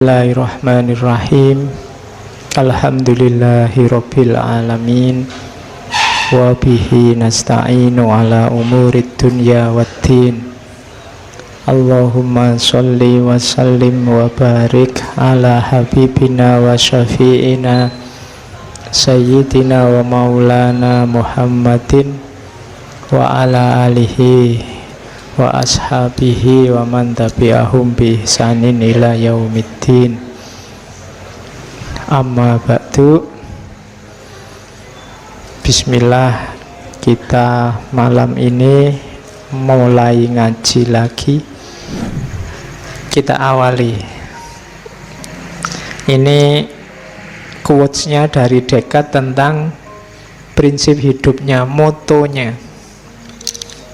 Bismillahirrahmanirrahim. Alhamdulillahirabbil alamin. Wa bihi nasta'inu ala umurid dunya waddin. Allahumma sholli wa sallim wa barik ala habibina wa syafi'ina sayyidina wa maulana Muhammadin wa ala alihi wa ashabihi wa man tabi'ahum bi ihsanin ila yaumiddin. Amma ba'du. Bismillah, kita malam ini mulai ngaji lagi. Kita awali. Ini quotes-nya dari Descartes tentang prinsip hidupnya, motonya.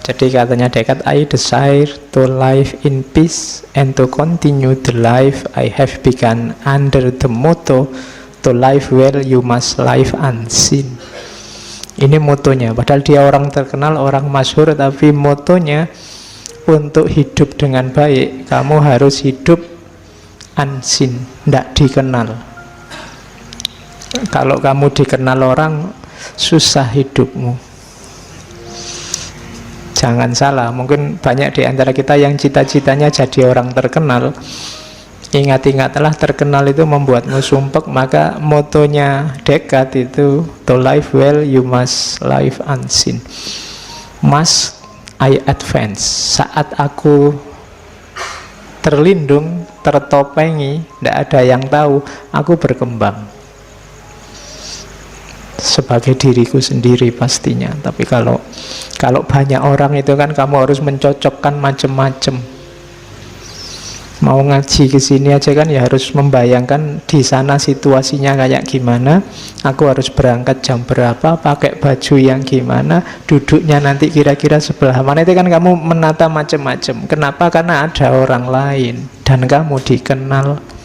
Jadi katanya Descartes, I desire to live in peace and to continue the life I have begun under the motto, to live well you must live unseen. Ini motonya, padahal dia orang terkenal, orang masyhur, tapi motonya untuk hidup dengan baik, kamu harus hidup unseen, tidak dikenal. Kalau kamu dikenal orang, susah hidupmu. Jangan salah, mungkin banyak di antara kita yang cita-citanya jadi orang terkenal. Ingat-ingatlah, terkenal itu membuatmu sumpek. Maka motonya Descartes itu, to live well you must live unseen. Must I advance. Saat aku terlindung, tertopengi, tidak ada yang tahu, aku berkembang sebagai diriku sendiri pastinya. Tapi kalau banyak orang itu kan kamu harus mencocokkan macam-macam. Mau ngaji ke sini aja kan ya harus membayangkan di sana situasinya kayak gimana. Aku harus berangkat jam berapa, pakai baju yang gimana, duduknya nanti kira-kira sebelah mana. Itu kan kamu menata macam-macam. Kenapa? Karena ada orang lain dan kamu dikenal.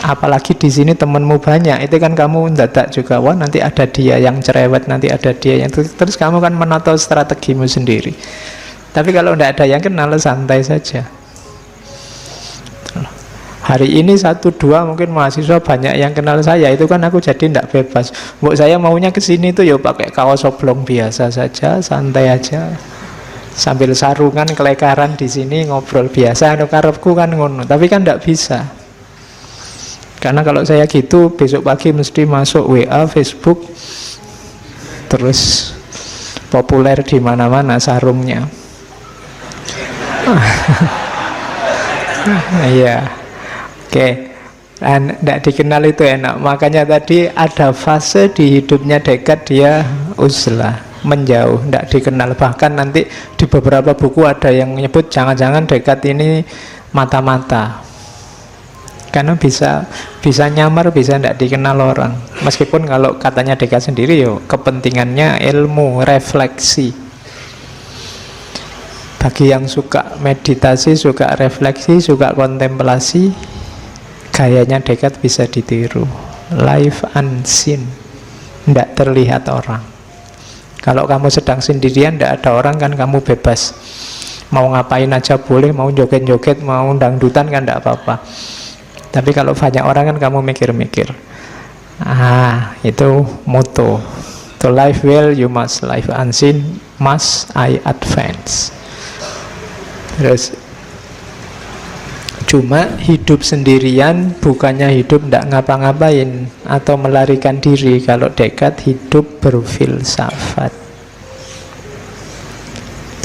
Apalagi di sini temenmu banyak, itu kan kamu mendadak juga, wah nanti ada dia yang cerewet, nanti ada dia yang terus kamu kan menata strategimu sendiri. Tapi kalau tidak ada yang kenal, santai saja. Hari ini 1-2 mungkin mahasiswa banyak yang kenal saya, itu kan aku jadi tidak bebas. Mbok saya maunya ke sini tuh ya pakai kaos oblong biasa saja, santai aja. Sambil sarungan kelekaran di sini ngobrol biasa, anu karepku kan ngono. Tapi kan tidak bisa. Karena kalau saya gitu, besok pagi mesti masuk WA, Facebook, terus populer di mana-mana sarungnya. Iya, oke. Dan tidak dikenal itu enak. Makanya tadi ada fase di hidupnya Descartes, dia uzlah, menjauh, tidak dikenal. Bahkan nanti di beberapa buku ada yang menyebut jangan-jangan Descartes ini mata-mata. Karena bisa nyamar, bisa tidak dikenal orang. Meskipun kalau katanya Descartes sendiri, yo kepentingannya ilmu, refleksi. Bagi yang suka meditasi, suka refleksi, suka kontemplasi, gayanya Descartes bisa ditiru. Life unseen, tidak terlihat orang. Kalau kamu sedang sendirian, tidak ada orang, kan kamu bebas. Mau ngapain aja boleh, mau joget-joget, mau dangdutan kan tidak apa-apa. Tapi kalau banyak orang kan kamu mikir-mikir. Itu motto. To live well you must live unseen, must I advance. Terus cuma hidup sendirian bukannya hidup tidak ngapa-ngapain atau melarikan diri. Kalau Descartes hidup berfilsafat.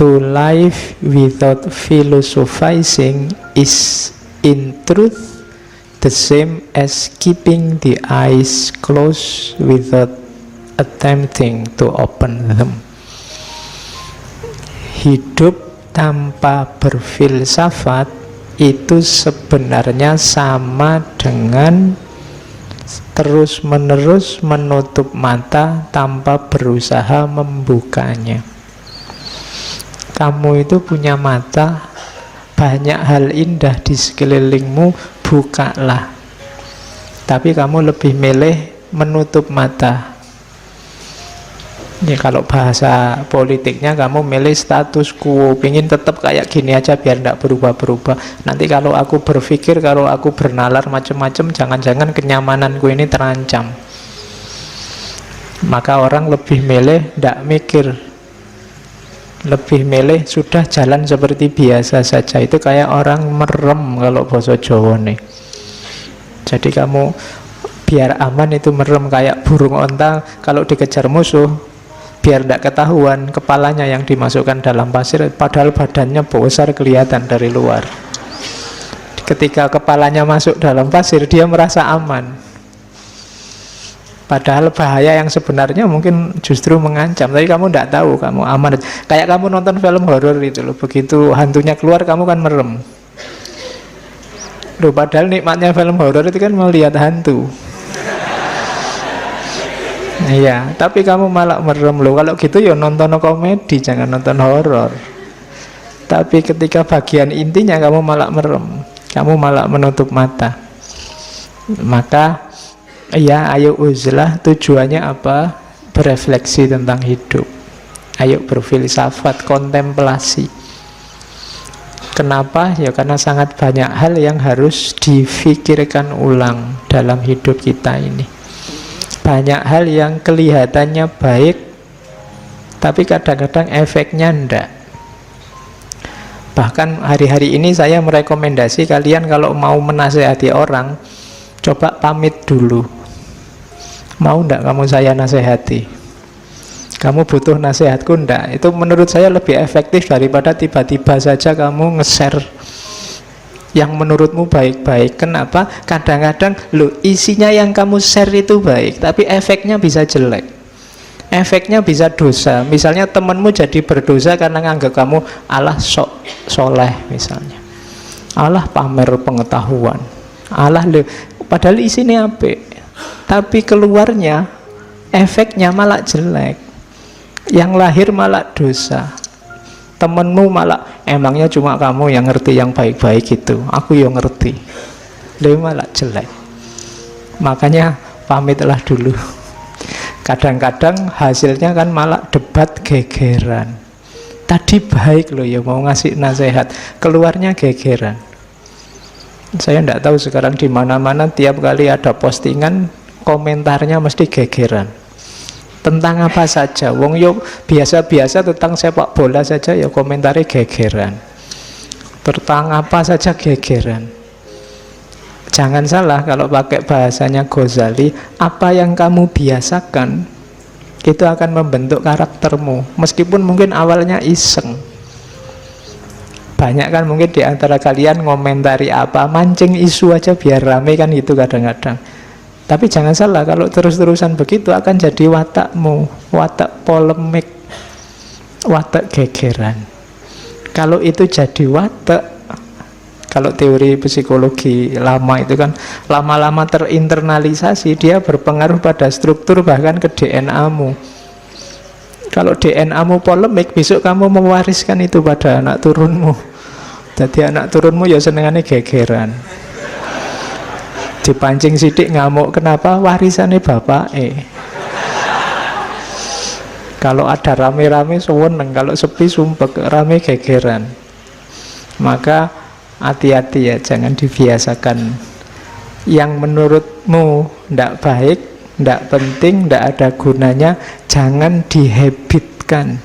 To live without philosophizing is in truth the same as keeping the eyes closed without attempting to open them. Hidup tanpa berfilsafat itu sebenarnya sama dengan terus-menerus menutup mata tanpa berusaha membukanya. Kamu itu punya mata, banyak hal indah di sekelilingmu, bukalah. Tapi kamu lebih milih menutup mata. Ya kalau bahasa politiknya kamu milih status quo, pingin tetap kayak gini aja biar tidak berubah-berubah. Nanti kalau aku berpikir, kalau aku bernalar macam-macam, jangan-jangan kenyamananku ini terancam. Maka orang lebih milih tidak mikir, lebih milih sudah jalan seperti biasa saja. Itu kayak orang merem kalau bahasa Jawa nih. Jadi kamu biar aman itu merem, kayak burung onta kalau dikejar musuh, biar tidak ketahuan kepalanya yang dimasukkan dalam pasir, padahal badannya besar kelihatan dari luar. Ketika kepalanya masuk dalam pasir, dia merasa aman, padahal bahaya yang sebenarnya mungkin justru mengancam. Tapi kamu tidak tahu, kamu aman. Kayak kamu nonton film horor itu loh, begitu hantunya keluar kamu kan merem loh, padahal nikmatnya film horor itu kan melihat hantu. Iya, tapi kamu malah merem loh. Kalau gitu ya nonton komedi, jangan nonton horor. Tapi ketika bagian intinya kamu malah merem, kamu malah menutup mata. Maka ya ayo uzlah, tujuannya apa? Berefleksi tentang hidup. Ayo berfilsafat, kontemplasi. Kenapa? Ya karena sangat banyak hal yang harus difikirkan ulang dalam hidup kita ini. Banyak hal yang kelihatannya baik, tapi kadang-kadang efeknya enggak. Bahkan hari-hari ini saya merekomendasi kalian kalau mau menasehati orang, coba pamit dulu. Mau enggak kamu saya nasehati? Kamu butuh nasihatku enggak? Itu menurut saya lebih efektif daripada tiba-tiba saja kamu nge-share yang menurutmu baik-baik. Kenapa? Kadang-kadang isinya yang kamu share itu baik, tapi efeknya bisa jelek, efeknya bisa dosa. Misalnya temanmu jadi berdosa karena nganggap kamu alah sok soleh misalnya, alah pamer pengetahuan, alah padahal isinya apik, tapi keluarnya efeknya malah jelek, yang lahir malah dosa. Temenmu malah, emangnya cuma kamu yang ngerti yang baik-baik itu, aku yang ngerti, dia malah jelek. Makanya pamitlah dulu. Kadang-kadang hasilnya kan malah debat gegeran. Tadi baik loh ya mau ngasih nasihat, keluarnya gegeran. Saya tidak tahu sekarang di mana-mana tiap kali ada postingan komentarnya mesti gegeran. Tentang apa saja, wong yo biasa-biasa tentang sepak bola saja ya komentarnya gegeran. Tentang apa saja gegeran. Jangan salah kalau pakai bahasanya Ghazali, apa yang kamu biasakan itu akan membentuk karaktermu. Meskipun mungkin awalnya iseng. Banyak kan mungkin di antara kalian ngomentari apa, mancing isu aja biar rame kan gitu kadang-kadang. Tapi jangan salah, kalau terus-terusan begitu akan jadi watakmu, watak polemik, watak gegeran. Kalau itu jadi watak, kalau teori psikologi lama itu kan lama-lama terinternalisasi, dia berpengaruh pada struktur bahkan ke DNA-mu. Kalau DNA-mu polemik, besok kamu mewariskan itu pada anak turunmu. Jadi anak turunmu ya senengannya gegeran. Dipancing sidik ngamuk, kenapa? Warisannya bapak. Kalau ada rame-rame seneng, kalau sepi sumpek, rame gegeran. Maka hati-hati ya, jangan dibiasakan yang menurutmu tidak baik, tidak penting, tidak ada gunanya, jangan dihabitkan,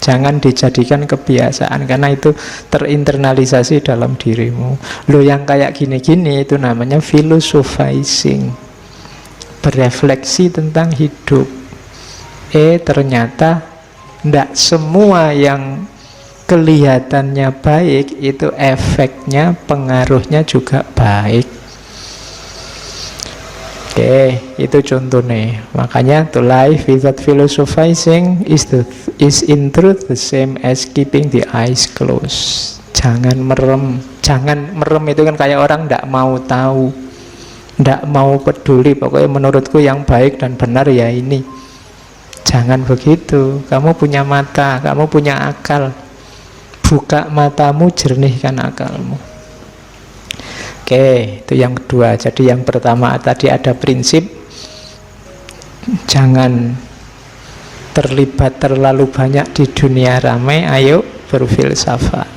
jangan dijadikan kebiasaan, karena itu terinternalisasi dalam dirimu. Lo yang kayak gini-gini itu namanya philosophizing, berefleksi tentang hidup. Ternyata tidak semua yang kelihatannya baik itu efeknya, pengaruhnya juga baik. Oke, itu contohnya. Makanya to life without philosophizing is in truth the same as keeping the eyes closed. Jangan merem. Jangan merem itu kan kayak orang tidak mau tahu, tidak mau peduli. Pokoknya menurutku yang baik dan benar ya ini. Jangan begitu. Kamu punya mata, kamu punya akal. Buka matamu, jernihkan akalmu. Oke, itu yang kedua. Jadi yang pertama tadi ada prinsip, jangan terlibat terlalu banyak di dunia ramai, ayo berfilsafat.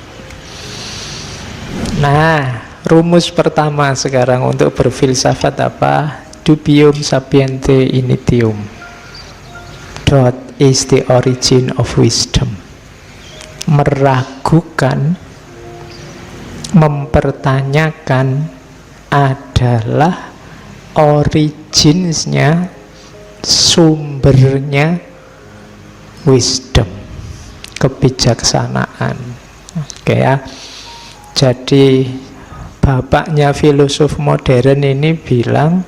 Nah, rumus pertama sekarang untuk berfilsafat apa? Dubium sapiente initium. Doubt is the origin of wisdom. Meragukan, mempertanyakan adalah originsnya, sumbernya wisdom, kebijaksanaan. Oke ya. Jadi bapaknya filosof modern ini bilang,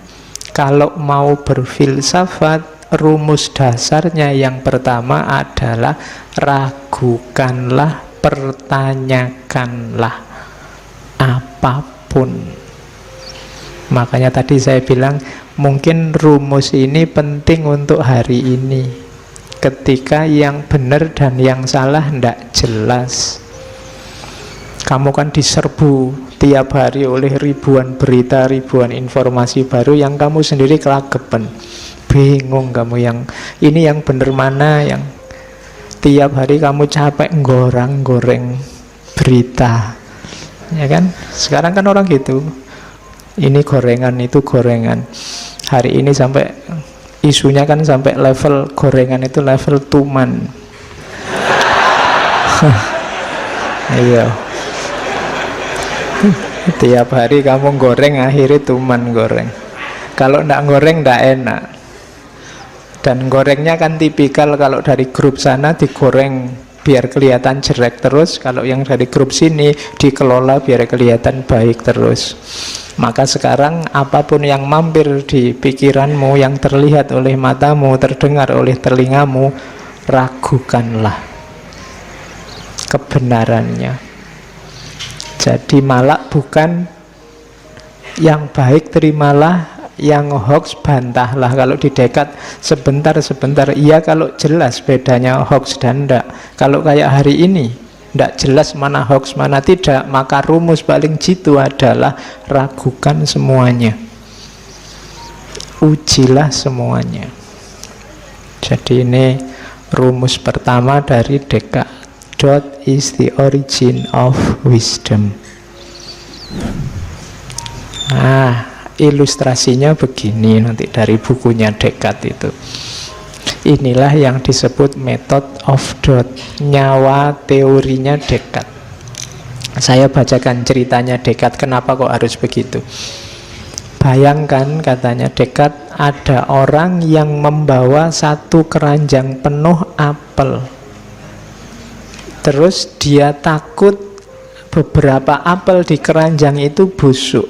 kalau mau berfilsafat, rumus dasarnya yang pertama adalah ragukanlah, pertanyakanlah apapun. Makanya tadi saya bilang mungkin rumus ini penting untuk hari ini, ketika yang benar dan yang salah tidak jelas. Kamu kan diserbu tiap hari oleh ribuan berita, ribuan informasi baru yang kamu sendiri kelagepen. Bingung kamu yang ini yang benar mana, yang tiap hari kamu capek goreng berita. Ya kan? Sekarang kan orang gitu. Ini gorengan, itu gorengan. Hari ini sampai isunya kan sampai level gorengan itu level tuman. Iya. Tiap hari kamu goreng, akhirnya tuman goreng. Kalau ndak goreng ndak enak. Dan gorengnya kan tipikal, kalau dari grup sana digoreng biar kelihatan jelek terus, kalau yang dari grup sini dikelola biar kelihatan baik terus. Maka sekarang apapun yang mampir di pikiranmu, yang terlihat oleh matamu, terdengar oleh telingamu, ragukanlah kebenarannya. Jadi malah bukan yang baik terimalah, yang hoax bantahlah. Kalau di Descartes sebentar, iya kalau jelas bedanya hoax dan ndak. Kalau kayak hari ini ndak jelas mana hoax mana tidak, maka rumus paling jitu adalah ragukan semuanya, ujilah semuanya. Jadi ini rumus pertama dari Descartes. Doubt is the origin of wisdom. Nah, ilustrasinya begini nanti dari bukunya Descartes itu. Inilah yang disebut method of doubt, nyawa teorinya Descartes. Saya bacakan ceritanya Descartes, kenapa kok harus begitu. Bayangkan, katanya Descartes, ada orang yang membawa satu keranjang penuh apel. Terus dia takut beberapa apel di keranjang itu busuk,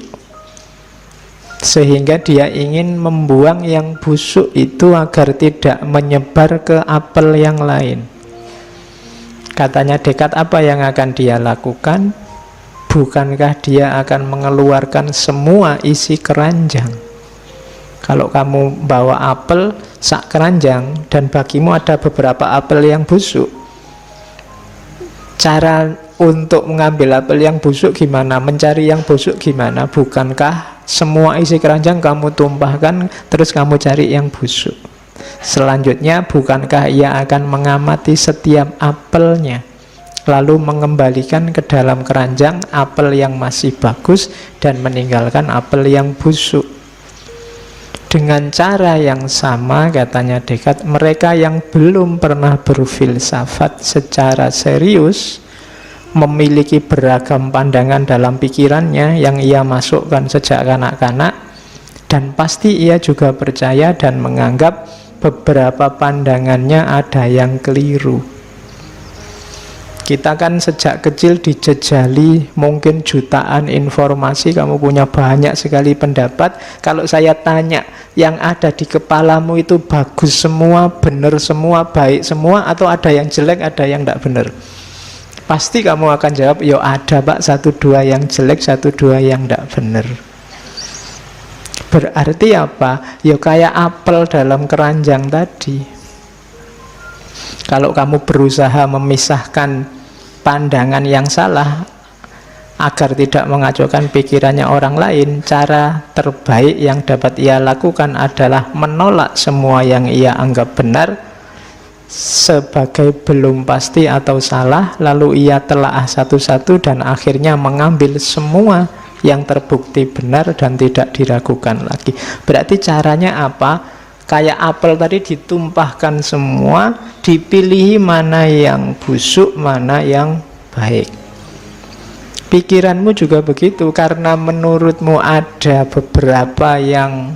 sehingga dia ingin membuang yang busuk itu agar tidak menyebar ke apel yang lain. Katanya Descartes, apa yang akan dia lakukan? Bukankah dia akan mengeluarkan semua isi keranjang? Kalau kamu bawa apel sak keranjang dan bagimu ada beberapa apel yang busuk, cara untuk mengambil apel yang busuk gimana? Mencari yang busuk gimana? Bukankah semua isi keranjang kamu tumpahkan, terus kamu cari yang busuk? Selanjutnya, bukankah ia akan mengamati setiap apelnya, lalu mengembalikan ke dalam keranjang apel yang masih bagus dan meninggalkan apel yang busuk? Dengan cara yang sama, katanya Descartes, mereka yang belum pernah berfilsafat secara serius, memiliki beragam pandangan dalam pikirannya yang ia masukkan sejak kanak-kanak, dan pasti ia juga percaya dan menganggap beberapa pandangannya ada yang keliru. Kita kan sejak kecil dijejali mungkin jutaan informasi, kamu punya banyak sekali pendapat. Kalau saya tanya, yang ada di kepalamu itu bagus semua, benar semua, baik semua, atau ada yang jelek, ada yang tidak benar? Pasti kamu akan jawab, yo ada pak, satu dua yang jelek, satu dua yang tidak benar. Berarti apa? Yo kayak apel dalam keranjang tadi. Kalau kamu berusaha memisahkan pandangan yang salah agar tidak mengacaukan pikirannya orang lain, cara terbaik yang dapat ia lakukan adalah menolak semua yang ia anggap benar sebagai belum pasti atau salah, lalu ia telaah satu-satu dan akhirnya mengambil semua yang terbukti benar dan tidak diragukan lagi. Berarti caranya apa? Kayak apel tadi, ditumpahkan semua, dipilih mana yang busuk, mana yang baik. Pikiranmu juga begitu, karena menurutmu ada beberapa yang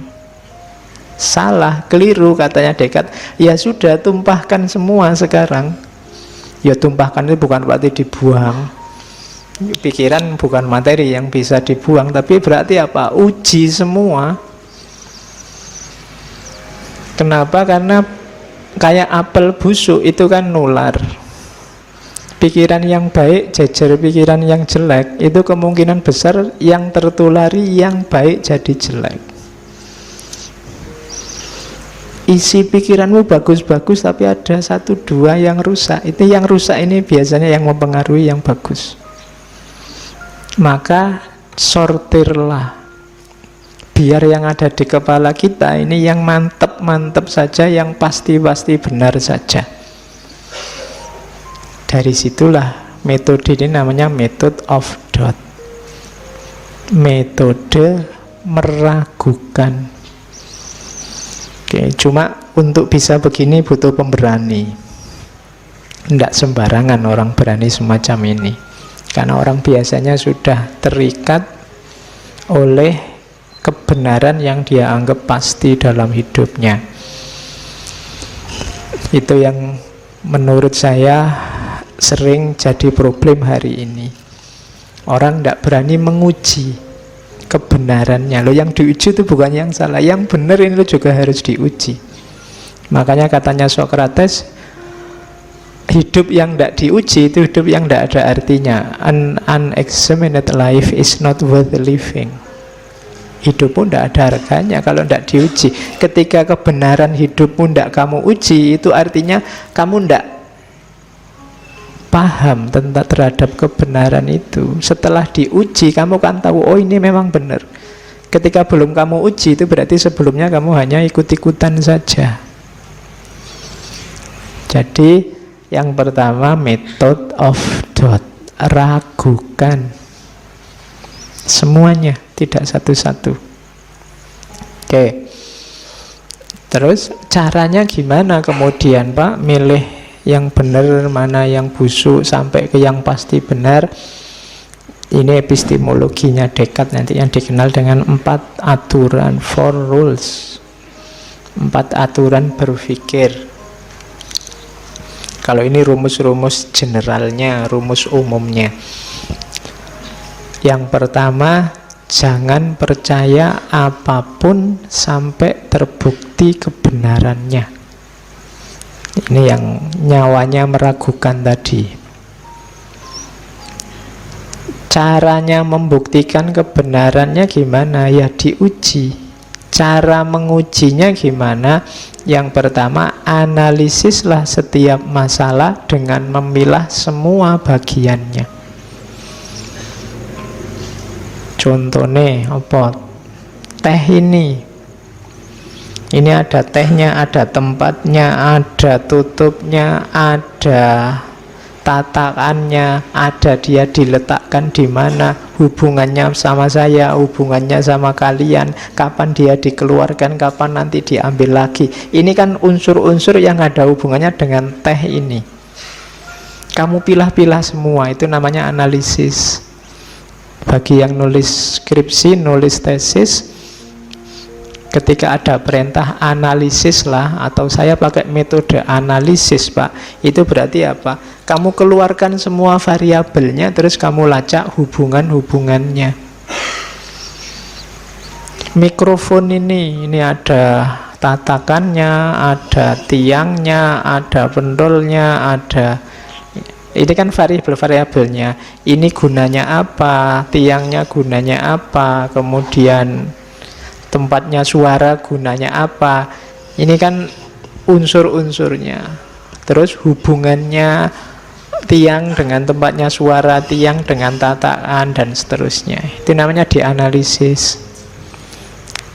salah, keliru, katanya Descartes. Ya sudah, tumpahkan semua sekarang. Ya tumpahkan itu bukan berarti dibuang. Pikiran bukan materi yang bisa dibuang, tapi berarti apa? Uji semua. Kenapa? Karena kayak apel busuk itu kan nular. Pikiran yang baik jejer pikiran yang jelek, itu kemungkinan besar yang tertulari yang baik jadi jelek. Isi pikiranmu bagus-bagus tapi ada satu dua yang rusak. Itu yang rusak ini biasanya yang mempengaruhi yang bagus. Maka sortirlah, biar yang ada di kepala kita ini yang mantep-mantep saja, yang pasti-pasti benar saja. Dari situlah metode ini namanya method of doubt, metode meragukan. Oke, cuma untuk bisa begini butuh pemberani. Tidak sembarangan orang berani semacam ini, karena orang biasanya sudah terikat oleh kebenaran yang dia anggap pasti dalam hidupnya. Itu yang menurut saya sering jadi problem hari ini. Orang tidak berani menguji kebenarannya. Loh, yang diuji itu bukan yang salah, yang benar ini juga harus diuji. Makanya katanya Socrates, hidup yang tidak diuji itu hidup yang tidak ada artinya. An unexamined life is not worth living. Hidupmu tidak ada harganya kalau tidak diuji. Ketika kebenaran hidupmu tidak kamu uji, itu artinya kamu tidak paham tentang terhadap kebenaran itu. Setelah diuji, kamu kan tahu, oh ini memang benar. Ketika belum kamu uji, itu berarti sebelumnya kamu hanya ikut-ikutan saja. Jadi yang pertama, method of doubt, ragukan semuanya, tidak satu-satu. Oke. Terus caranya gimana kemudian, Pak, milih yang benar mana yang busuk sampai ke yang pasti benar? Ini epistemologinya Descartes nanti yang dikenal dengan 4 aturan, 4 rules, 4 aturan berpikir. Kalau ini rumus-rumus generalnya, rumus umumnya. Yang pertama, jangan percaya apapun sampai terbukti kebenarannya. Ini yang nyawanya meragukan tadi. Caranya membuktikan kebenarannya gimana? Ya diuji. Cara mengujinya gimana? Yang pertama, analisislah setiap masalah dengan memilah semua bagiannya. Contohnya apa? Teh ini ada tehnya, ada tempatnya, ada tutupnya, ada tatakannya, ada dia diletakkan di mana, hubungannya sama saya, hubungannya sama kalian, kapan dia dikeluarkan, kapan nanti diambil lagi. Ini kan unsur-unsur yang ada hubungannya dengan teh ini. Kamu pilah-pilah semua, itu namanya analisis. Bagi yang nulis skripsi, nulis tesis, ketika ada perintah analisis lah, atau saya pakai metode analisis, Pak, itu berarti apa? Kamu keluarkan semua variabelnya, terus kamu lacak hubungan-hubungannya. Mikrofon ini ada tatakannya, ada tiangnya, ada pendolnya, ada, ini kan variabel-variabelnya. Ini gunanya apa, tiangnya gunanya apa, kemudian tempatnya suara gunanya apa. Ini kan unsur-unsurnya. Terus hubungannya tiang dengan tempatnya suara, tiang dengan tatakan, dan seterusnya. Itu namanya dianalisis.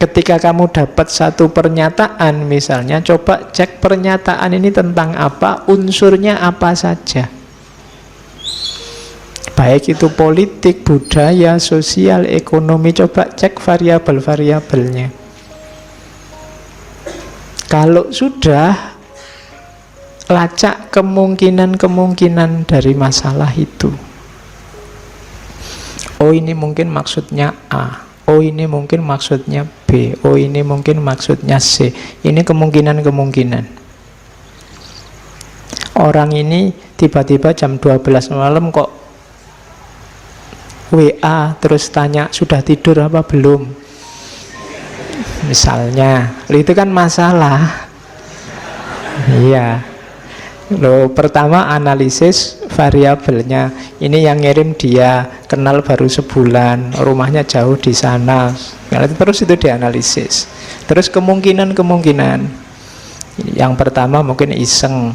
Ketika kamu dapat satu pernyataan misalnya, coba cek pernyataan ini tentang apa, unsurnya apa saja. Baik itu politik, budaya, sosial, ekonomi, coba cek variabel-variabelnya. Kalau sudah, lacak kemungkinan-kemungkinan dari masalah itu. Oh, ini mungkin maksudnya A. Oh, ini mungkin maksudnya B. Oh, ini mungkin maksudnya C. Ini kemungkinan-kemungkinan. Orang ini tiba-tiba jam 12 malam kok WA terus tanya sudah tidur apa belum. Misalnya, itu kan masalah. Iya. Loh, pertama analisis variabelnya. Ini yang ngirim dia, kenal baru sebulan, rumahnya jauh di sana. Terus itu dianalisis. Terus kemungkinan-kemungkinan. Yang pertama mungkin iseng,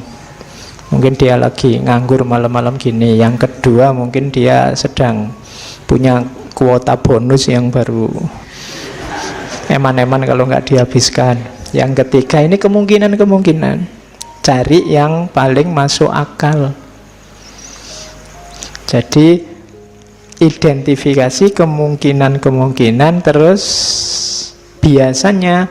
mungkin dia lagi nganggur malam-malam gini. Yang kedua mungkin dia sedang punya kuota bonus yang baru eman-eman kalau nggak dihabiskan. Yang ketiga ini kemungkinan-kemungkinan. Cari yang paling masuk akal. Jadi identifikasi kemungkinan-kemungkinan. Terus biasanya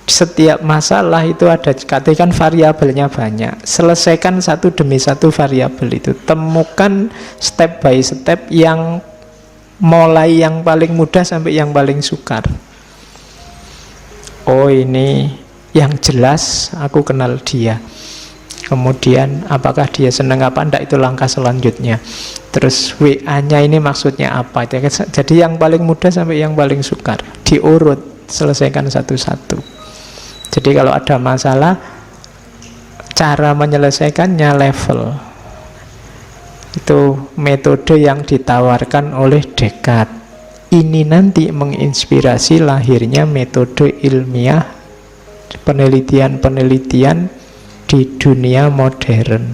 setiap masalah itu ada, katakan variabelnya banyak, selesaikan satu demi satu variabel itu. Temukan step by step yang mulai yang paling mudah sampai yang paling sukar. Oh, ini yang jelas aku kenal dia. Kemudian apakah dia senang apa enggak, itu langkah selanjutnya. Terus WA-nya ini maksudnya apa. Jadi yang paling mudah sampai yang paling sukar, diurut, selesaikan satu-satu. Jadi kalau ada masalah, cara menyelesaikannya level. Itu metode yang ditawarkan oleh Descartes. Ini nanti menginspirasi lahirnya metode ilmiah, penelitian-penelitian di dunia modern.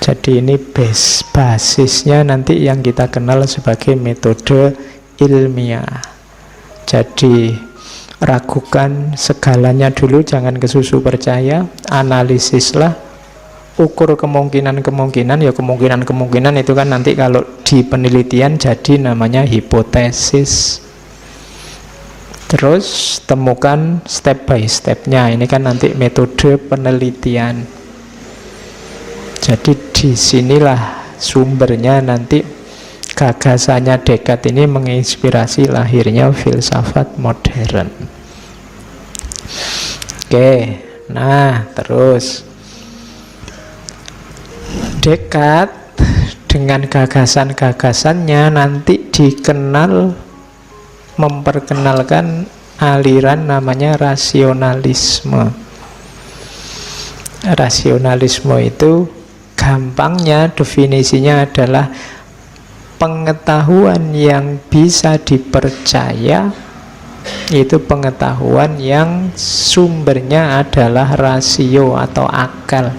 Jadi ini basisnya nanti yang kita kenal sebagai metode ilmiah. Jadi ragukan segalanya dulu, jangan kesusu percaya, analisislah, ukur kemungkinan-kemungkinan. Ya kemungkinan-kemungkinan itu kan nanti kalau di penelitian jadi namanya hipotesis. Terus temukan step by stepnya. Ini kan nanti metode penelitian. Jadi disinilah sumbernya nanti gagasannya Descartes ini menginspirasi lahirnya filsafat modern. Oke, nah terus Descartes dengan gagasan-gagasannya nanti dikenal, memperkenalkan aliran namanya rasionalisme. Rasionalisme itu gampangnya definisinya adalah pengetahuan yang bisa dipercaya, itu pengetahuan yang sumbernya adalah rasio atau akal.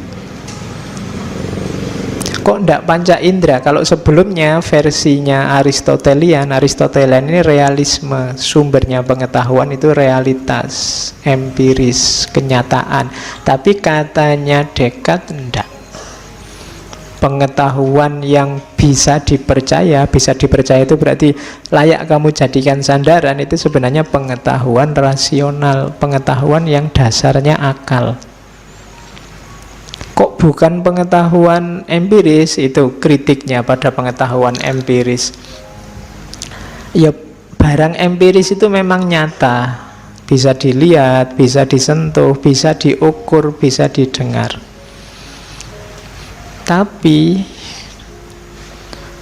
Kok ndak panca indera? Kalau sebelumnya versinya Aristotelian ini realisme, sumbernya pengetahuan itu realitas, empiris, kenyataan. Tapi katanya Descartes ndak. Pengetahuan yang bisa dipercaya itu berarti layak kamu jadikan sandaran, itu sebenarnya pengetahuan rasional, pengetahuan yang dasarnya akal. Kok bukan pengetahuan empiris? Itu kritiknya pada pengetahuan empiris. Ya, barang empiris itu memang nyata, bisa dilihat, bisa disentuh, bisa diukur, bisa didengar. Tapi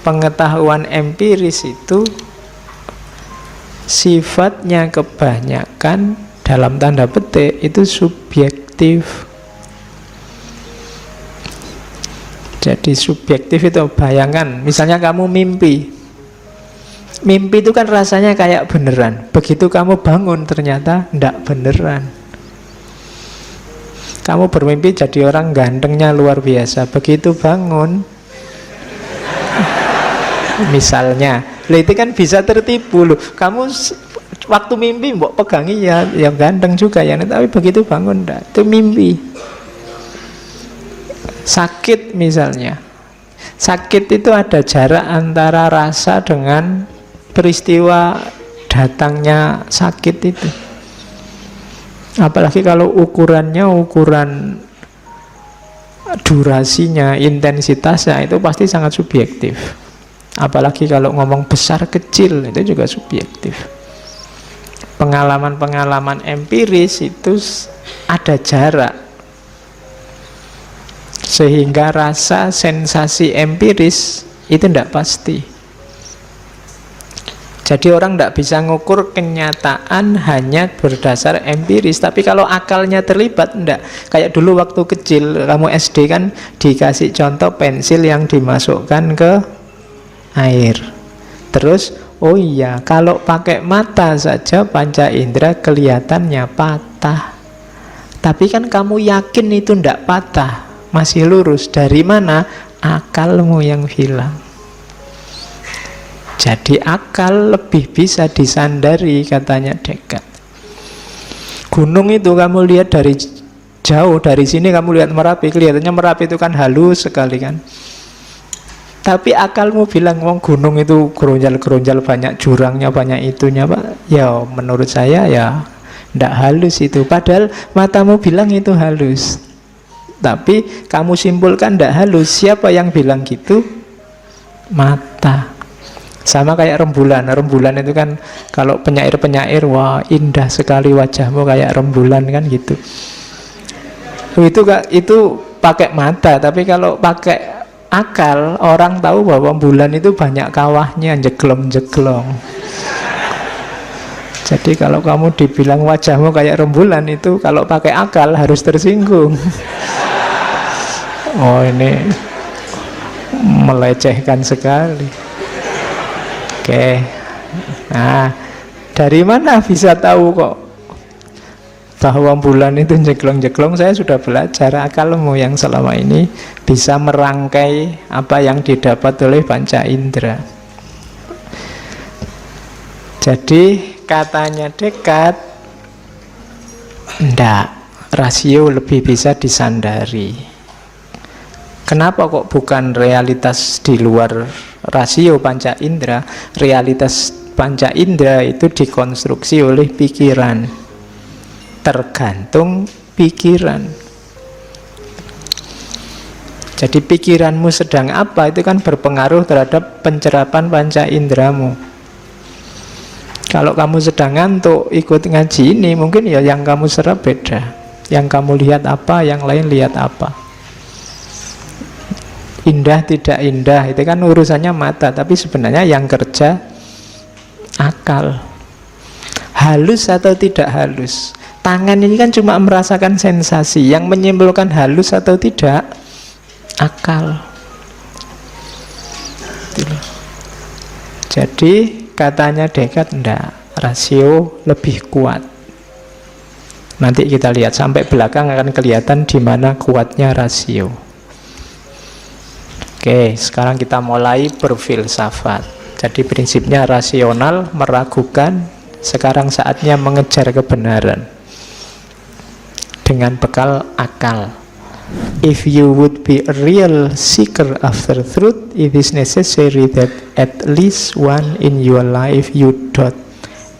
pengetahuan empiris itu sifatnya kebanyakan dalam tanda petik itu subjektif. Jadi subjektif itu, bayangkan misalnya kamu mimpi itu kan rasanya kayak beneran. Begitu kamu bangun ternyata enggak beneran. Kamu bermimpi jadi orang gantengnya luar biasa. Begitu bangun misalnya Lah itu kan bisa tertipu loh. Kamu waktu mimpi mbok pegangi ya ganteng juga ya, tapi begitu bangun enggak, itu mimpi. Sakit misalnya. Sakit itu ada jarak antara rasa dengan peristiwa datangnya sakit itu. Apalagi kalau ukurannya ukuran durasinya, intensitasnya itu pasti sangat subjektif. Apalagi kalau ngomong besar kecil itu juga subjektif. Pengalaman-pengalaman empiris itu ada jarak, sehingga rasa sensasi empiris itu tidak pasti. Jadi orang tidak bisa ngukur kenyataan hanya berdasar empiris. Tapi kalau akalnya terlibat, tidak. Kayak dulu waktu kecil, kamu SD kan dikasih contoh pensil yang dimasukkan ke air. Terus, oh iya, kalau pakai mata saja panca indera kelihatannya patah. Tapi kan kamu yakin itu tidak patah, masih lurus. Dari mana? Akalmu yang hilang. Jadi akal lebih bisa disandari, katanya Descartes. Gunung itu kamu lihat dari jauh, dari sini kamu lihat Merapi, kelihatannya Merapi itu kan halus sekali kan. Tapi akalmu bilang, wong gunung itu geronjal-geronjal, banyak jurangnya, banyak itunya, Pak. Ya menurut saya ya ndak halus itu. Padahal matamu bilang itu halus. Tapi kamu simpulkan ndak halus. Siapa yang bilang gitu? Mata. Sama kayak rembulan. Rembulan itu kan kalau penyair-penyair, wah indah sekali wajahmu kayak rembulan kan gitu. Itu pakai mata. Tapi kalau pakai akal, orang tahu bahwa bulan itu banyak kawahnya, jeglong-jeglong. Jadi kalau kamu dibilang wajahmu kayak rembulan, itu kalau pakai akal harus tersinggung. Oh ini melecehkan sekali. Oke. Nah, dari mana bisa tahu kok bahwa bulan itu jeglong-jeglong? Saya sudah belajar, akalmu yang selama ini bisa merangkai apa yang didapat oleh panca indera. Jadi katanya Descartes, ndak, rasio lebih bisa disandari. Kenapa kok bukan realitas di luar rasio panca indera? Realitas panca indera itu dikonstruksi oleh pikiran. Tergantung pikiran. Jadi pikiranmu sedang apa itu kan berpengaruh terhadap pencerapan panca inderamu. Kalau kamu sedang ngantuk ikut ngaji ini, mungkin ya yang kamu serap beda. Yang kamu lihat apa, yang lain lihat apa. Indah tidak indah itu kan urusannya mata, tapi sebenarnya yang kerja akal. Halus atau tidak halus, tangan ini kan cuma merasakan sensasi. Yang menyimpulkan halus atau tidak akal. Jadi katanya Descartes, enggak, rasio lebih kuat. Nanti kita lihat sampai belakang akan kelihatan di mana kuatnya rasio. Oke, sekarang kita mulai berfilsafat. Jadi prinsipnya rasional, meragukan. Sekarang saatnya mengejar kebenaran dengan bekal akal. If you would be a real seeker after truth, it is necessary that at least one in your life you doubt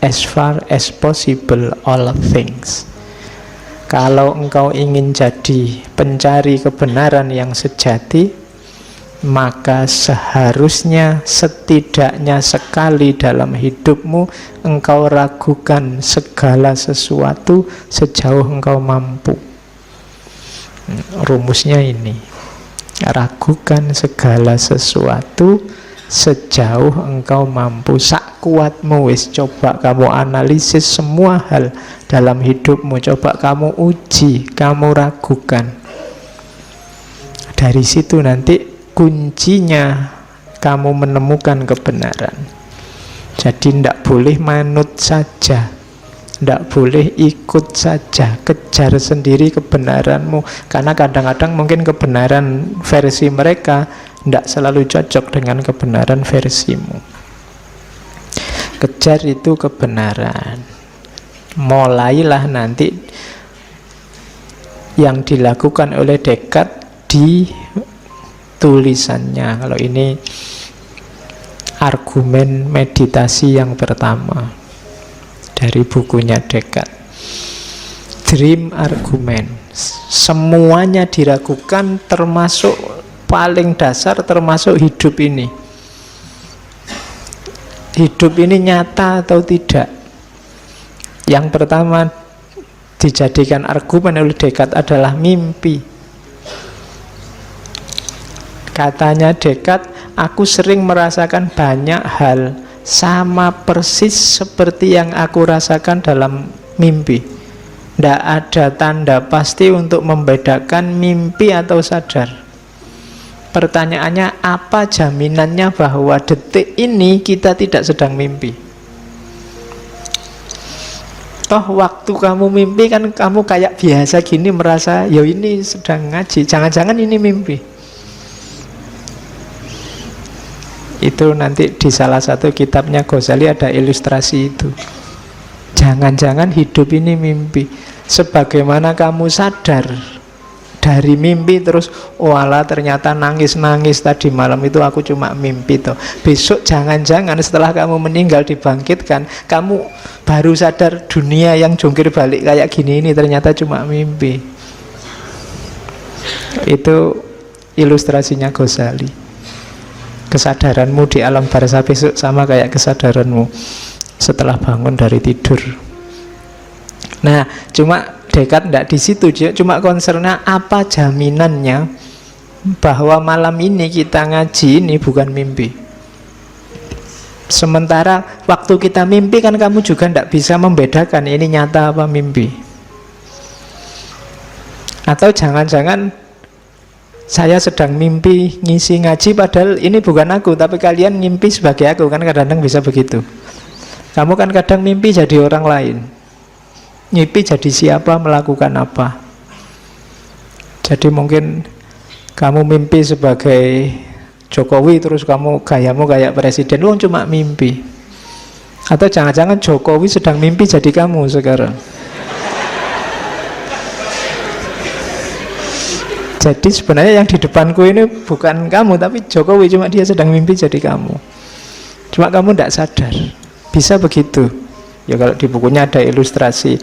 as far as possible all things. Kalau engkau ingin jadi pencari kebenaran yang sejati, maka seharusnya setidaknya sekali dalam hidupmu engkau ragukan segala sesuatu sejauh engkau mampu. Rumusnya ini, ragukan segala sesuatu sejauh engkau mampu. Sak kuatmu wis, coba kamu analisis semua hal dalam hidupmu, coba kamu uji, kamu ragukan. Dari situ nanti kuncinya kamu menemukan kebenaran. Jadi tidak boleh manut saja, tidak boleh ikut saja, kejar sendiri kebenaranmu. Karena kadang-kadang mungkin kebenaran versi mereka tidak selalu cocok dengan kebenaran versimu. kejar itu kebenaran. Mulailah nanti yang dilakukan oleh Descartes di tulisannya. Kalau ini argumen meditasi yang pertama dari bukunya Descartes, Dream Argument. Semuanya diragukan, termasuk paling dasar, termasuk hidup ini. Hidup ini nyata atau tidak? Yang pertama dijadikan argumen oleh Descartes adalah mimpi. Katanya Descartes, aku sering merasakan banyak hal sama persis seperti yang aku rasakan dalam mimpi. Tidak ada tanda pasti untuk membedakan mimpi atau sadar. Pertanyaannya, apa jaminannya bahwa detik ini kita tidak sedang mimpi? Toh waktu kamu mimpi kan kamu kayak biasa gini merasa, ya ini sedang ngaji, jangan-jangan ini mimpi. Itu nanti di salah satu kitabnya Ghazali ada ilustrasi itu. Jangan-jangan hidup ini mimpi. Sebagaimana kamu sadar dari mimpi terus, oh alah ternyata nangis-nangis tadi malam itu aku cuma mimpi toh. Besok jangan-jangan setelah kamu meninggal dibangkitkan, kamu baru sadar dunia yang jungkir balik kayak gini ini ternyata cuma mimpi. Itu ilustrasinya Ghazali. Kesadaranmu di alam barzah besok sama kayak kesadaranmu setelah bangun dari tidur. Nah, cuma Descartes tidak di situ, dia cuma concernnya apa jaminannya bahwa malam ini kita ngaji ini bukan mimpi. Sementara waktu kita mimpi kan kamu juga tidak bisa membedakan ini nyata apa mimpi. Atau jangan-jangan saya sedang mimpi ngisi ngaji padahal ini bukan aku, tapi kalian mimpi sebagai aku, kan kadang-kadang bisa begitu. Kamu kan kadang mimpi jadi orang lain, mimpi jadi siapa, melakukan apa. Jadi mungkin kamu mimpi sebagai Jokowi terus kamu gayamu kayak presiden, lu cuma mimpi. Atau jangan-jangan Jokowi sedang mimpi jadi kamu sekarang. Jadi sebenarnya yang di depanku ini bukan kamu, tapi Jokowi, cuma dia sedang mimpi jadi kamu. Cuma kamu tidak sadar. Bisa begitu. Ya kalau di bukunya ada ilustrasi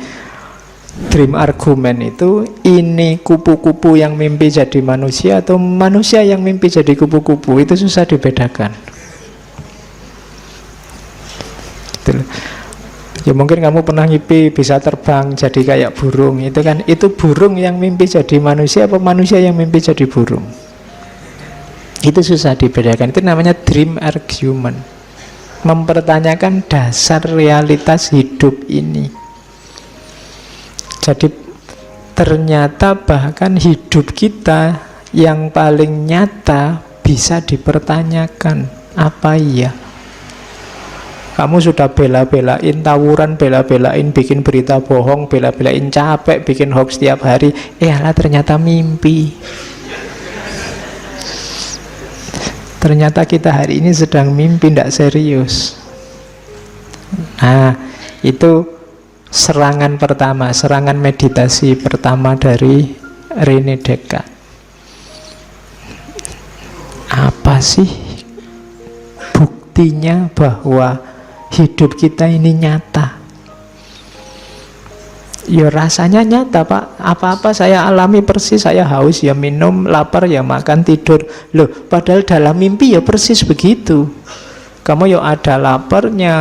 Dream Argument itu, ini kupu-kupu yang mimpi jadi manusia atau manusia yang mimpi jadi kupu-kupu, itu susah dibedakan. Gitu. Ya mungkin kamu pernah mimpi bisa terbang jadi kayak burung, itu kan, itu burung yang mimpi jadi manusia apa manusia yang mimpi jadi burung? Itu susah dibedakan. Itu namanya dream argument. Mempertanyakan dasar realitas hidup ini. Jadi ternyata bahkan hidup kita yang paling nyata bisa dipertanyakan. Apa iya? Kamu sudah bela-belain tawuran, bela-belain bikin berita bohong, bela-belain capek bikin hoax setiap hari, alah ternyata mimpi. Ternyata kita hari ini sedang mimpi, tidak serius. Nah, itu serangan pertama, serangan meditasi pertama dari René Descartes. Apa sih buktinya bahwa hidup kita ini nyata? Ya rasanya nyata Pak, apa-apa saya alami persis, saya haus ya minum, lapar ya makan, tidur. Loh, padahal dalam mimpi ya persis begitu. Kamu ya ada laparnya,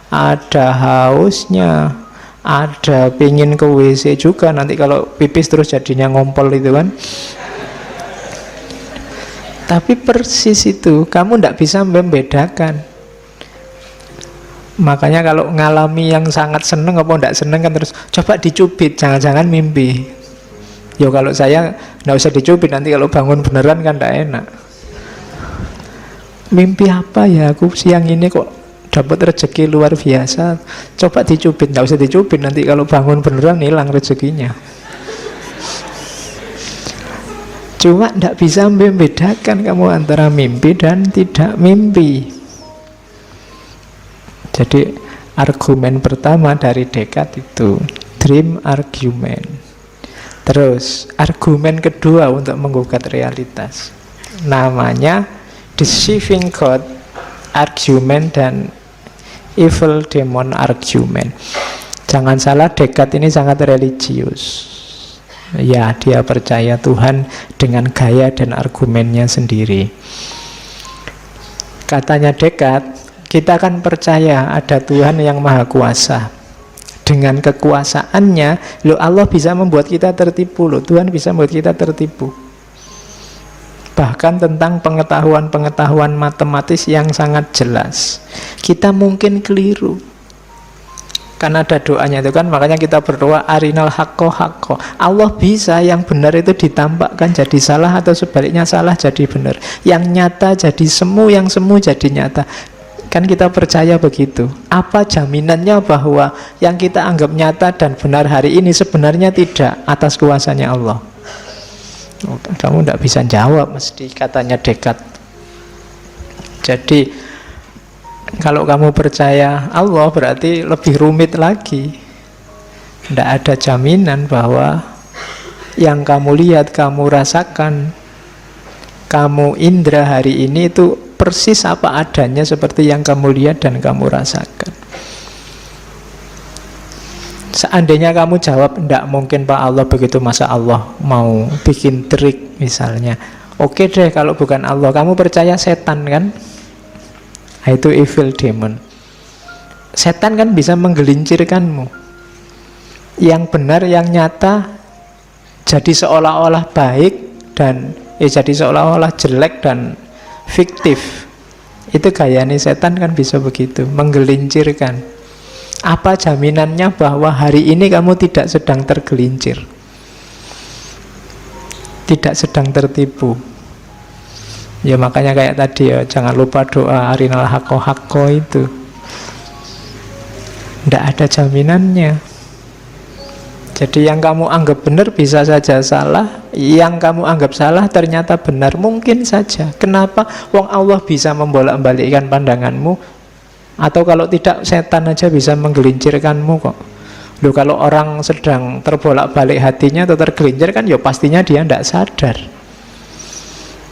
ada hausnya, ada pengen ke WC juga, nanti kalau pipis terus jadinya ngompol itu kan. Tapi persis itu, kamu tidak bisa membedakan. Makanya kalau ngalami yang sangat seneng apa tidak seneng kan terus coba dicubit, jangan-jangan mimpi. Ya kalau saya nggak usah dicubit, nanti kalau bangun beneran kan tidak enak. Mimpi apa ya aku siang ini kok dapat rezeki luar biasa, coba dicubit, nggak usah dicubit, nanti kalau bangun beneran hilang rezekinya. Cuma tidak bisa membedakan kamu antara mimpi dan tidak mimpi. Jadi argumen pertama dari Descartes itu dream argument. Terus argumen kedua untuk menggugat realitas, namanya deceiving God argument dan evil demon argument. Jangan salah, Descartes ini sangat religius. Ya, dia percaya Tuhan dengan gaya dan argumennya sendiri. Katanya Descartes, kita akan percaya ada Tuhan yang maha kuasa. Dengan kekuasaannya, Allah bisa membuat kita tertipu. Tuhan bisa membuat kita tertipu. Bahkan tentang pengetahuan-pengetahuan matematis yang sangat jelas, kita mungkin keliru. Kan ada doanya itu kan, makanya kita berdoa arinal haqqo haqqo. Allah bisa yang benar itu ditampakkan jadi salah, atau sebaliknya salah jadi benar. Yang nyata jadi semu, yang semu jadi nyata. Kan kita percaya begitu. Apa jaminannya bahwa yang kita anggap nyata dan benar hari ini sebenarnya tidak atas kuasanya Allah? Kamu tidak bisa jawab mesti, katanya Descartes. Jadi kalau kamu percaya Allah berarti lebih rumit lagi. Tidak ada jaminan bahwa yang kamu lihat, kamu rasakan, kamu indra hari ini itu persis apa adanya seperti yang kamu lihat dan kamu rasakan. Seandainya kamu jawab, tidak mungkin Pak Allah begitu, masa Allah mau bikin trik misalnya. Oke deh kalau bukan Allah, kamu percaya setan kan? Nah, itu evil demon. Setan kan bisa menggelincirkanmu. Yang benar, yang nyata jadi seolah-olah baik dan jadi seolah-olah jelek dan fiktif. Itu gayanya setan kan bisa begitu, menggelincirkan. Apa jaminannya bahwa hari ini kamu tidak sedang tergelincir, tidak sedang tertipu? Ya makanya kayak tadi ya, jangan lupa doa arinal haqqo haqqo itu. Tidak ada jaminannya. Jadi yang kamu anggap benar bisa saja salah, yang kamu anggap salah ternyata benar, mungkin saja. Kenapa? Wong Allah bisa membolak-balikkan pandanganmu. Atau kalau tidak, setan aja bisa menggelincirkanmu kok. Loh, kalau orang sedang terbolak-balik hatinya atau tergelincir kan ya pastinya dia tidak sadar,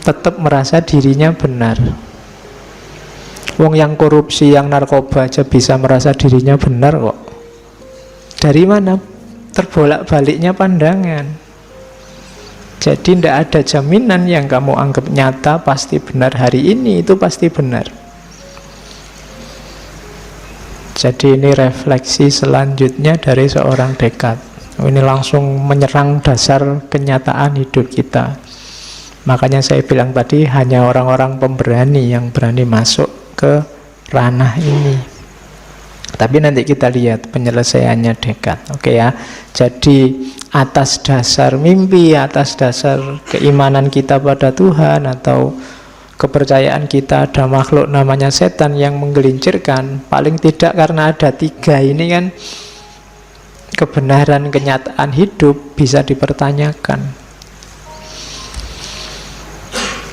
tetap merasa dirinya benar. Wong yang korupsi, yang narkoba aja bisa merasa dirinya benar kok. Dari mana? Terbolak-baliknya pandangan. Jadi tidak ada jaminan yang kamu anggap nyata pasti benar hari ini itu pasti benar. Jadi ini refleksi selanjutnya dari seorang Descartes. Ini langsung menyerang dasar kenyataan hidup kita. Makanya saya bilang tadi, hanya orang-orang pemberani yang berani masuk ke ranah ini. Tapi nanti kita lihat penyelesaiannya Descartes. Oke ya. Jadi atas dasar mimpi, atas dasar keimanan kita pada Tuhan, atau kepercayaan kita ada makhluk namanya setan yang menggelincirkan, paling tidak karena ada tiga ini kan, kebenaran kenyataan hidup bisa dipertanyakan.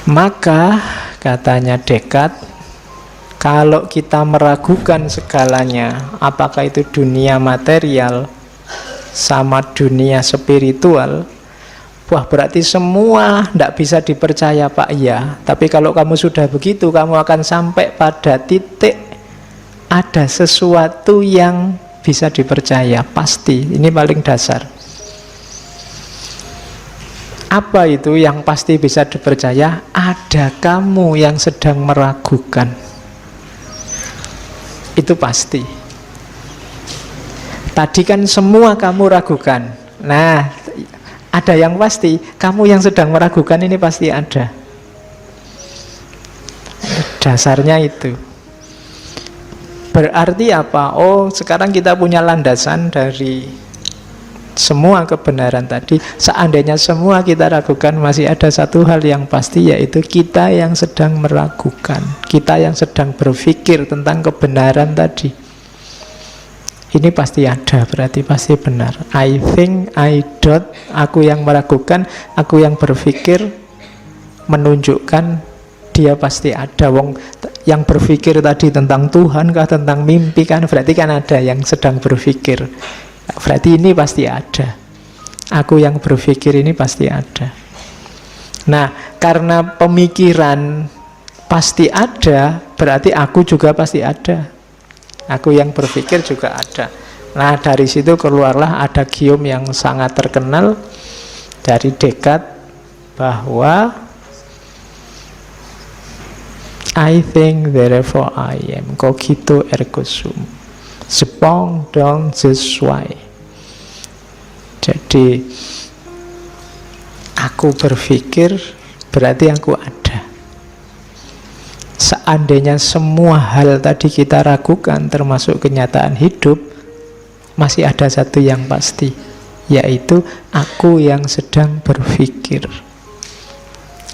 Maka katanya Descartes, kalau kita meragukan segalanya, apakah itu dunia material sama dunia spiritual, wah berarti semua tidak bisa dipercaya Pak. Iya, tapi kalau kamu sudah begitu, kamu akan sampai pada titik ada sesuatu yang bisa dipercaya, pasti. Ini paling dasar. Apa itu yang pasti bisa dipercaya? Ada kamu yang sedang meragukan. Itu pasti. Tadi kan semua kamu ragukan. Nah, ada yang pasti, kamu yang sedang meragukan ini pasti ada. Dasarnya itu. Berarti apa? Oh, sekarang kita punya landasan dari semua kebenaran tadi. Seandainya semua kita ragukan, masih ada satu hal yang pasti, yaitu kita yang sedang meragukan, kita yang sedang berpikir tentang kebenaran tadi. Ini pasti ada, berarti pasti benar. I think, I doubt, aku yang meragukan, aku yang berpikir, menunjukkan dia pasti ada. Wong yang berpikir tadi tentang Tuhan kah, tentang mimpi kan, berarti kan ada yang sedang berpikir. Berarti ini pasti ada. Aku yang berpikir ini pasti ada. Nah, karena pemikiran pasti ada, berarti aku juga pasti ada. Aku yang berpikir juga ada. Nah, dari situ keluarlah ada gium yang sangat terkenal dari Descartes bahwa I think therefore I am, cogito ergo sum, sepong dong sesuai. Jadi aku berpikir berarti aku ada. Seandainya semua hal tadi kita ragukan, termasuk kenyataan hidup, masih ada satu yang pasti, yaitu aku yang sedang berpikir.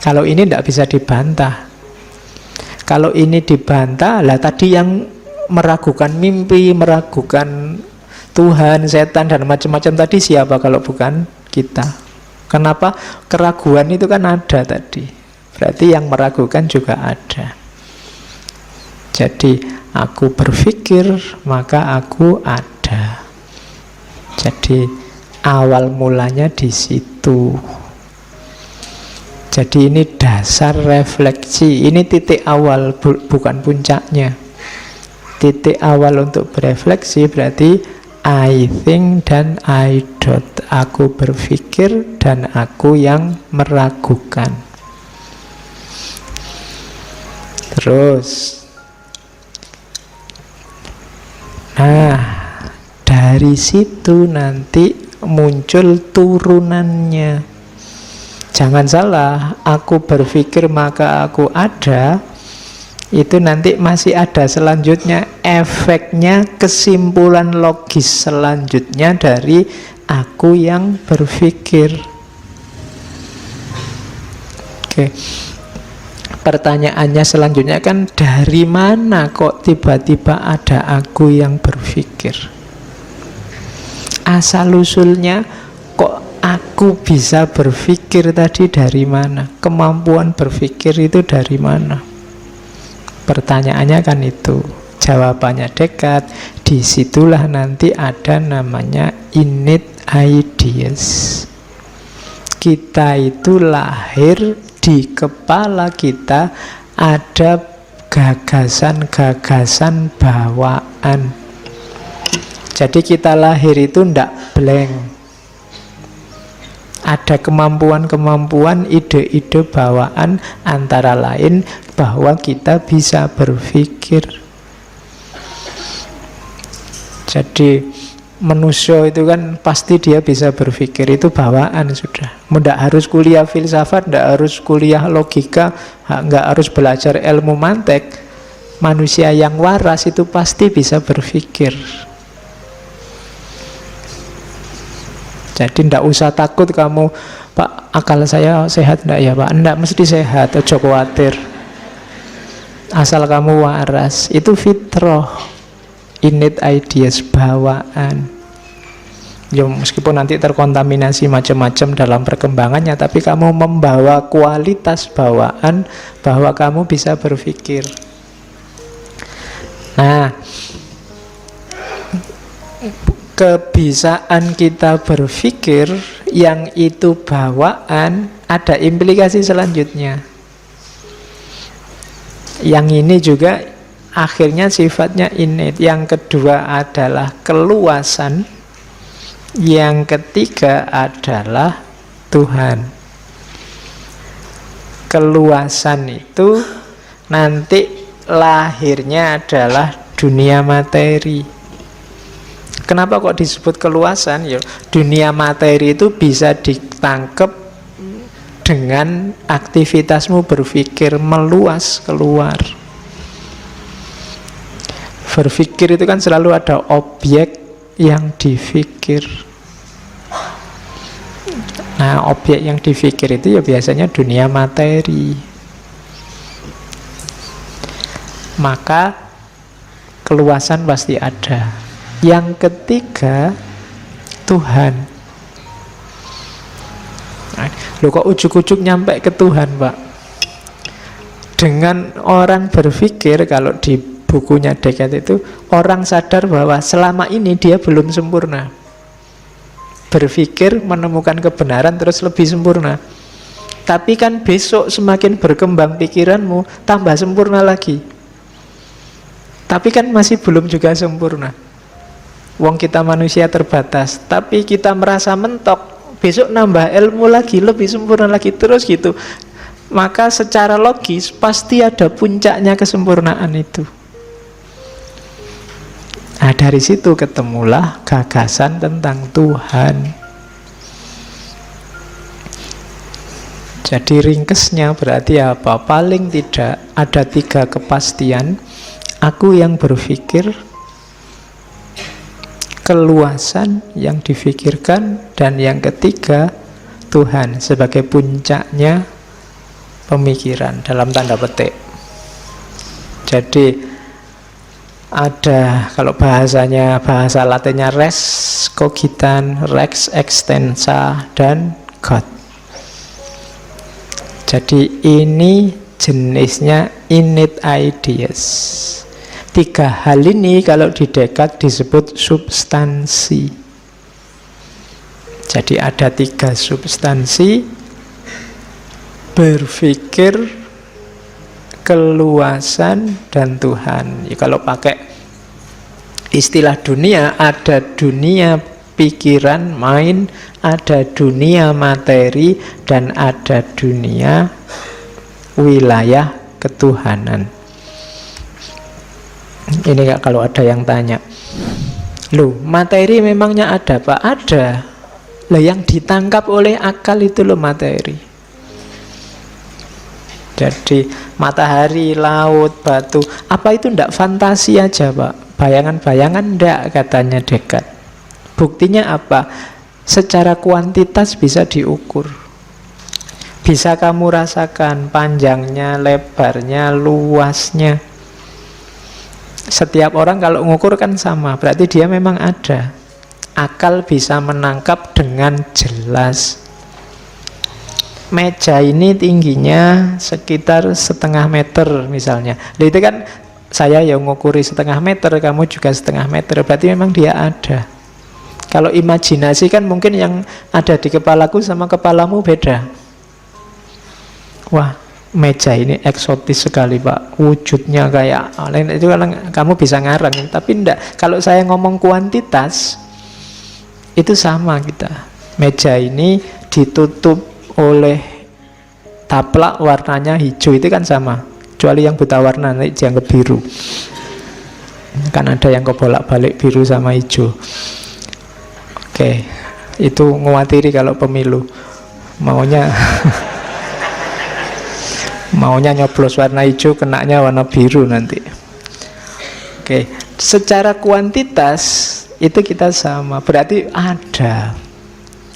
Kalau ini tidak bisa dibantah. Kalau ini dibantah, lah tadi yang meragukan mimpi, meragukan Tuhan, setan, dan macam-macam tadi siapa kalau bukan kita? Kenapa? Keraguan itu kan ada tadi. Berarti yang meragukan juga ada. Jadi aku berpikir, maka aku ada. Jadi awal mulanya di situ. Jadi ini dasar refleksi, ini titik awal, bukan puncaknya. Titik awal untuk berefleksi berarti I think dan I don't. Aku berpikir dan aku yang meragukan. Terus, nah, dari situ nanti muncul turunannya. Jangan salah, aku berpikir maka aku ada, itu nanti masih ada selanjutnya, efeknya, kesimpulan logis selanjutnya dari aku yang berpikir. Oke. Pertanyaannya selanjutnya kan, dari mana kok tiba-tiba ada aku yang berpikir? Asal-usulnya kok aku bisa berpikir tadi dari mana? Kemampuan berpikir itu dari mana? Pertanyaannya kan itu. Jawabannya Descartes, disitulah nanti ada namanya innate ideas. Kita itu lahir, di kepala kita ada gagasan-gagasan bawaan. Jadi kita lahir itu ndak blank. Ada kemampuan-kemampuan, ide-ide bawaan, antara lain bahwa kita bisa berpikir. Jadi manusia itu kan pasti dia bisa berpikir, itu bawaan sudah. Tidak harus kuliah filsafat, tidak harus kuliah logika, tidak harus belajar ilmu mantek. Manusia yang waras itu pasti bisa berpikir. Jadi tidak usah takut kamu, Pak, akal saya sehat tidak ya Pak? Tidak, mesti sehat, ojo khawatir. Asal kamu waras, itu fitrah, innate ideas, bawaan. Ya, meskipun nanti terkontaminasi macam-macam dalam perkembangannya, tapi kamu membawa kualitas bawaan bahwa kamu bisa berpikir. Nah, kebisaan kita berpikir yang itu bawaan, ada implikasi selanjutnya. Yang ini juga akhirnya sifatnya innate. Yang kedua adalah keluasan. Yang ketiga adalah Tuhan. Keluasan itu nanti lahirnya adalah dunia materi. Kenapa kok disebut keluasan? Ya, dunia materi itu bisa ditangkap dengan aktivitasmu berpikir, meluas keluar. Berpikir itu kan selalu ada objek yang dipikir. Nah, objek yang dipikir itu ya biasanya dunia materi. Maka keluasan pasti ada. Yang ketiga, Tuhan. Loh, kok ujuk-ujuk nyampe ke Tuhan, Pak? Dengan orang berpikir, kalau di bukunya Descartes itu, orang sadar bahwa selama ini dia belum sempurna. Berpikir, menemukan kebenaran, terus lebih sempurna. Tapi kan besok semakin berkembang pikiranmu, tambah sempurna lagi. Tapi kan masih belum juga sempurna. Wong kita manusia terbatas, tapi kita merasa mentok, besok nambah ilmu lagi, lebih sempurna lagi, terus gitu. Maka secara logis pasti ada puncaknya kesempurnaan itu. Nah, dari situ ketemulah gagasan tentang Tuhan. Jadi ringkesnya berarti apa? Paling tidak ada 3 kepastian. Aku yang berpikir, keluasan yang difikirkan, dan yang ketiga Tuhan sebagai puncaknya pemikiran dalam tanda petik. Jadi ada, kalau bahasanya, bahasa Latinnya res cogitan, rex extensa, dan God. Jadi ini jenisnya innate ideas. 3 hal ini kalau di Descartes disebut substansi. Jadi ada 3 substansi: berpikir, keluasan, dan Tuhan. Ya, kalau pakai istilah dunia, ada dunia pikiran, mind, ada dunia materi, dan ada dunia wilayah ketuhanan. Ini kalau ada yang tanya, loh materi memangnya ada Pak? Ada. Lah yang ditangkap oleh akal itu loh materi. Jadi matahari, laut, batu, apa itu ndak fantasi aja Pak? Bayangan-bayangan ndak, katanya Descartes. Buktinya apa? Secara kuantitas bisa diukur. Bisa kamu rasakan panjangnya, lebarnya, luasnya. Setiap orang kalau ngukur kan sama, berarti dia memang ada. Akal bisa menangkap dengan jelas. Meja ini tingginya sekitar 1,5 meter misalnya. Nah, itu kan saya yang ngukuri 1,5 meter, kamu juga 1,5 meter, berarti memang dia ada. Kalau imajinasi kan mungkin yang ada di kepalaku sama kepalamu beda. Wah, meja ini eksotis sekali Pak, wujudnya kayak lain, itu kan kamu bisa ngarang. Tapi enggak, kalau saya ngomong kuantitas, itu sama kita. Meja ini ditutup oleh taplak warnanya hijau, itu kan sama, kecuali yang buta warna nanti dianggap biru. Kan ada yang kebolak-balik biru sama hijau. Oke, itu nguatiri kalau pemilu maunya maunya nyoblos warna hijau, kenanya warna biru nanti. Oke, secara kuantitas itu kita sama, berarti ada.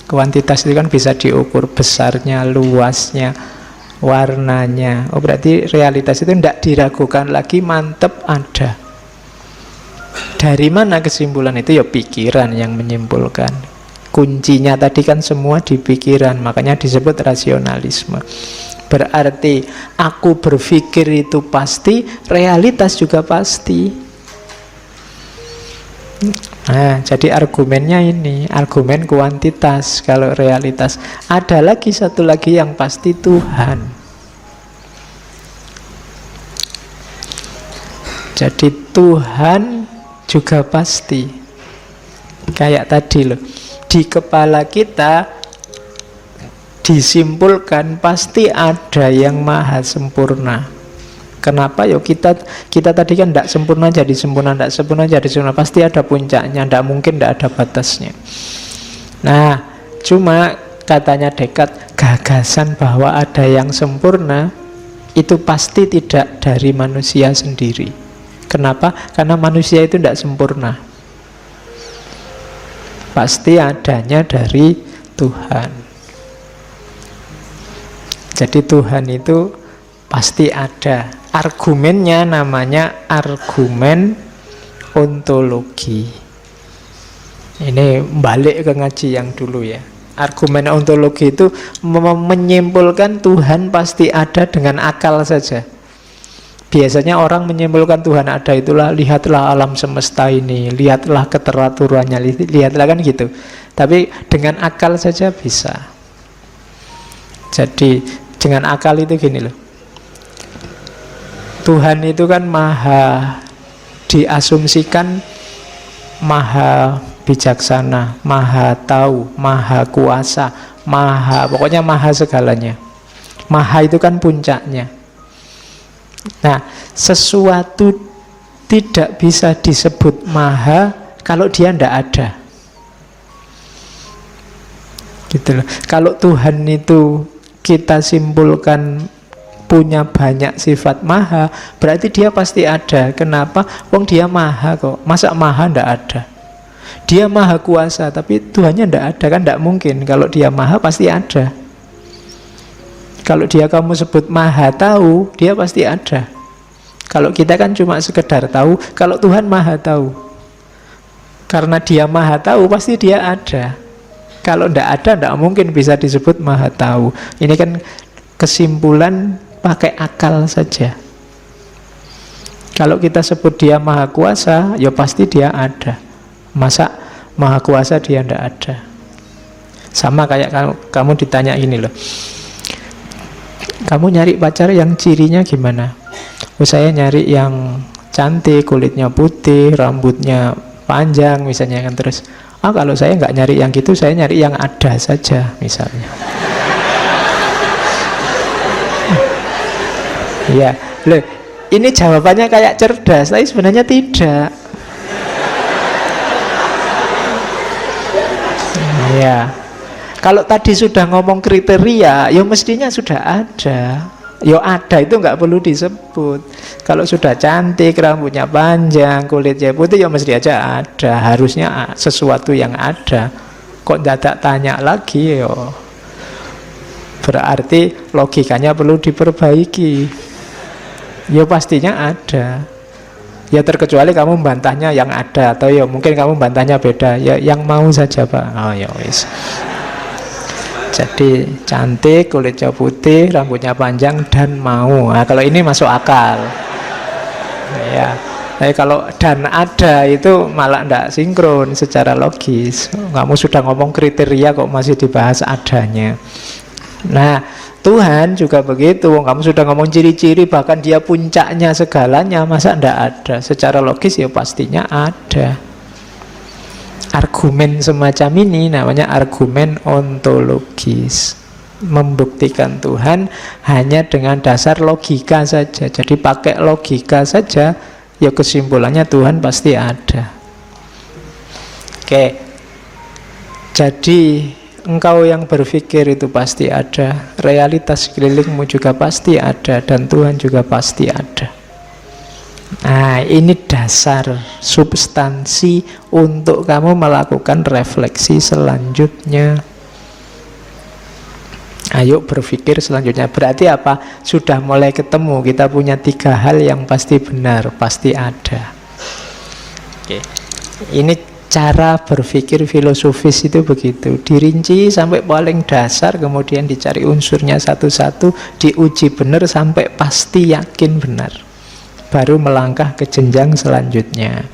Kuantitas itu kan bisa diukur, besarnya, luasnya, warnanya. Oh, berarti realitas itu tidak diragukan lagi, mantep ada. Dari mana kesimpulan itu? Ya pikiran yang menyimpulkan. Kuncinya tadi kan semua di pikiran, makanya disebut rasionalisme. Berarti aku berpikir itu pasti, realitas juga pasti. Nah, jadi argumennya ini, argumen kuantitas. Kalau realitas, ada lagi satu lagi yang pasti, Tuhan. Jadi Tuhan juga pasti. Kayak tadi loh, di kepala kita disimpulkan pasti ada yang maha sempurna. Kenapa? Yo kita tadi kan tidak sempurna jadi sempurna, tidak sempurna jadi sempurna, pasti ada puncaknya, tidak mungkin tidak ada batasnya. Nah, cuma katanya Descartes, gagasan bahwa ada yang sempurna itu pasti tidak dari manusia sendiri. Kenapa? Karena manusia itu tidak sempurna. Pasti adanya dari Tuhan. Jadi Tuhan itu pasti ada. Argumennya namanya argumen ontologi. Ini balik ke ngaji yang dulu ya. Argumen ontologi itu menyimpulkan Tuhan pasti ada dengan akal saja. Biasanya orang menyimpulkan Tuhan ada itulah, lihatlah alam semesta ini, lihatlah keteraturannya, lihatlah kan gitu. Tapi dengan akal saja bisa. Jadi dengan akal itu gini loh, Tuhan itu kan maha, diasumsikan maha bijaksana, maha tahu, maha kuasa, maha, pokoknya maha segalanya. Maha itu kan puncaknya. Nah, sesuatu tidak bisa disebut maha kalau dia tidak ada. Gitu loh. Kalau Tuhan itu kita simpulkan punya banyak sifat maha, berarti dia pasti ada. Kenapa? Wong dia maha kok. Masa maha tidak ada? Dia maha kuasa, tapi Tuhannya tidak ada, kan tidak mungkin. Kalau dia maha pasti ada. Kalau dia kamu sebut maha tahu, dia pasti ada. Kalau kita kan cuma sekedar tahu. Kalau Tuhan maha tahu, karena dia maha tahu pasti dia ada. Kalau tidak ada, tidak mungkin bisa disebut maha tahu. Ini kan kesimpulan pakai akal saja. Kalau kita sebut dia maha kuasa, ya pasti dia ada. Masa maha kuasa dia tidak ada? Sama kayak kamu ditanya ini loh, kamu nyari pacar yang cirinya gimana? Oh, saya nyari yang cantik, kulitnya putih, rambutnya panjang misalnya kan. Terus, kalau saya nggak nyari yang gitu, saya nyari yang ada saja misalnya. Ya, loh, ini jawabannya kayak cerdas, tapi sebenarnya tidak. Ya, kalau tadi sudah ngomong kriteria, ya mestinya sudah ada. Ya ada, itu nggak perlu disebut. Kalau sudah cantik, rambutnya panjang, kulitnya putih, ya mesti aja ada. Harusnya sesuatu yang ada. Kok dadak tanya lagi, ya berarti logikanya perlu diperbaiki. Ya pastinya ada. Ya terkecuali kamu membantahnya yang ada, atau ya mungkin kamu membantahnya beda. Ya yang mau saja Pak. Oh ya wis. Jadi cantik, kulitnya putih, rambutnya panjang, dan mau. Nah, kalau ini masuk akal. Ya. Tapi kalau dan ada itu malah tidak sinkron secara logis. Kamu sudah ngomong kriteria kok masih dibahas adanya. Nah, Tuhan juga begitu. Kamu sudah ngomong ciri-ciri, bahkan dia puncaknya segalanya, masa tidak ada? Secara logis ya pastinya ada. Argumen semacam ini namanya argumen ontologis. Membuktikan Tuhan hanya dengan dasar logika saja. Jadi pakai logika saja, ya kesimpulannya Tuhan pasti ada. Oke. Jadi engkau yang berpikir itu pasti ada, realitas sekelilingmu juga pasti ada, dan Tuhan juga pasti ada. Nah, ini dasar substansi untuk kamu melakukan refleksi selanjutnya. Ayo berpikir selanjutnya. Berarti apa? Sudah mulai ketemu. Kita punya 3 hal yang pasti benar, pasti ada. Oke. Ini cara berpikir filosofis itu begitu. Dirinci sampai paling dasar, kemudian dicari unsurnya satu-satu, diuji benar sampai pasti yakin benar. Baru melangkah ke jenjang selanjutnya.